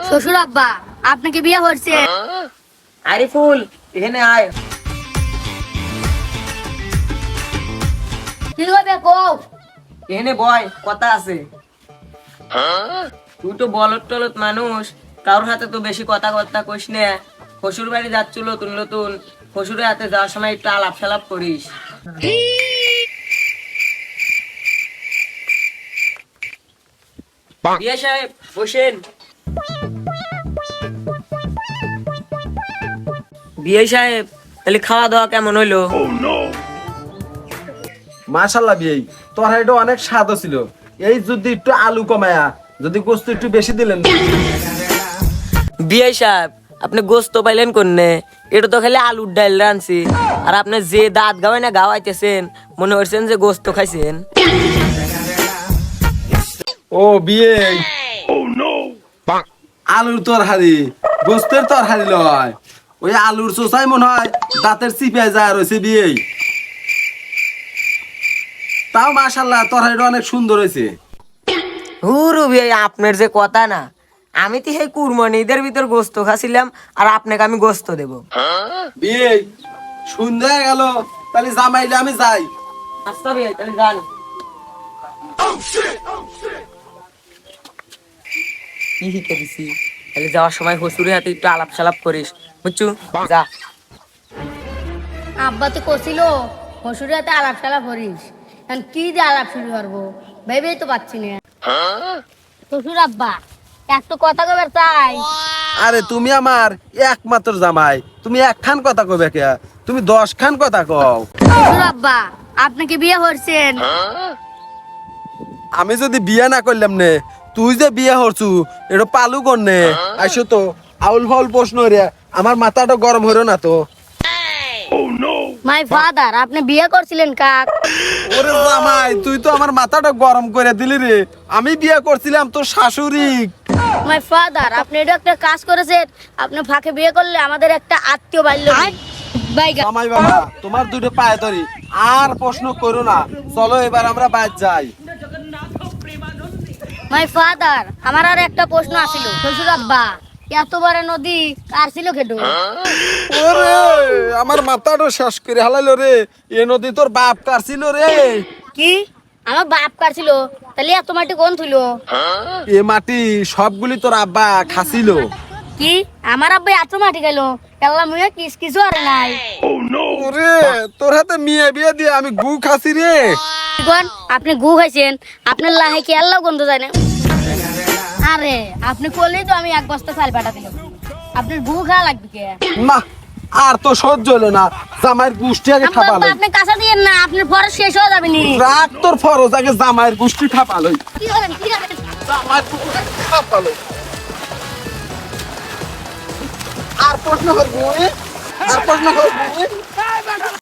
শ্বশুর আব্বা আপনাকে বিয়ে করছে। আরিফুল এখানে আয়। কি হবে কও? এখানে বয়, কথা আছে। তুই তো বলত টলত মানুষ, কারোর হাতে তো বেশি কথা কইস না। শ্বশুর বাড়ি যাচ্ছিল নতুন নতুন, শ্বশুরের হাতে যাওয়ার সময় একটু আলাপ সালাপ করিস। বিয়ে সাহেব বসেন। বিয়ে সাহেব তাহলে খাওয়া দাওয়া কেমন হইলো? মাশাআল্লাহ বিয়ে তোর এটা অনেক স্বাদ ছিল। এই যদি একটু আলু কমায়া যদি গোস্ত একটু বেশি দিলেন। বিয়ে সাহেব আপনি গোস্ত পাইলেন কোনে? এটা তো খালি আলুর ডাল রানছি, আর আপনি যে দাঁত গাওয়াই না গাওয়াইতেছেন মনে হচ্ছেন যে গোস্ত খাইছেন। ও বিয়ে আলুর তরহারি গোস্তের তরহারি লয়, ওই আলুর চোষাই মনে হয় দাঁতের চিপিয়ে যায় রয়েছে বিয়ে। তাও মাশাআল্লাহ তরহারিটা অনেক সুন্দর হয়েছে। হুরু বিয়ে আপনার যে কথা না, আমি তো সেই কুরবানি ঈদের ভিতর গোস্ত খাচ্ছিলাম আর আপনাকে আমি গোস্ত দেব। বিয়ে সন্ধ্যা হয়ে গেল, তাহলে জামাইলে আমি যাই। আচ্ছা বিয়ে তাহলে যান। কি শিখে দিছি, তাহলে যাওয়ার সময় শ্বশুরের হাতে একটু আলাপ সালাপ করিস, বুঝছু? যা। আব্বা তো কছিল শ্বশুরের হাতে আলাপ টালাপ করিস, এখন কি দিয়ে আলাপ শুরু করবো ভেবেই তো পাচ্ছি না। শ্বশুর আব্বা একটু কথা কবে তাই? আরে তুমি আমার একমাত্র জামাই, তুমি একখান কথা কবে কে? তুমি 10 খান কথা কও। শ্বশুর আব্বা আপনাকে বিয়ে করছেন। আমি যদি বিয়ে না করলাম নে, তুই যে বিয়ে করছু এটা পালু করনে আইসো তো আউল ফাউল প্রশ্ন রে, আমার মাথাটা গরম হইরো না তো। মাই ফাদার আপনি বিয়ে করছিলেন কাক? ওরে জামাই তুই তো আমার মাথাটা গরম করে দিলি রে, আমি বিয়ে করছিলাম তোর শাশুড়ি। মাই ফাদার আপনি এটা একটা কাজ করেছেন, আপনি ফাঁকে বিয়ে করলে আমাদের একটা আত্মীয় বাড়ল। জামাই বাবা তোমার দুটো পায়ে ধরি, আর প্রশ্ন করো না, চলো এবার আমরা বাইরে যাই। মাই ফাদার আমার আর একটা প্রশ্ন আছিল। শ্বশুর আব্বা এত বড় নদী কার ছিল খেটো? ওরে আমার মাথাটা শেষ করে হালাইলো রে, এ নদী তোর বাপ কার ছিল রে। কি আমার বাপ কার ছিল? তাহলে এত মাটি কোন থইল? এ মাটি সবগুলি তোর আব্বা খাসিল। কি আমার আব্বা এত মাটি গেল? আল্লাহ মুয়ে কিস কিছু আর নাই। ওরে তোর হাতে মেয়ে বিয়ে দিয়ে আমি গু খাসি রে। কোন আপনি গু খাইছেন? আপনার লাহে কি আল্লাহ গন্ধ যায় না? আরে আপনি করলেই তো আমি এক বস্তা চাল পাঠা দিলাম, আপনার গু খাওয়া লাগবে কে? না আর তো সহ্য হলো না, জামাইয়ের গুষ্টি আগে আব্বা, খাপালো। আপনি কাঁচা দিয়েন না, আপনার ফরজ শেষ হয়ে যাবে নি। রাগ তোর ফরজ, আগে জামাইয়ের গুষ্টি খাপালো। কি করেন কি করেন? জামাইয়ের গুষ্টি খাপালো। আর প্রশ্ন করবো, আর প্রশ্ন করবো।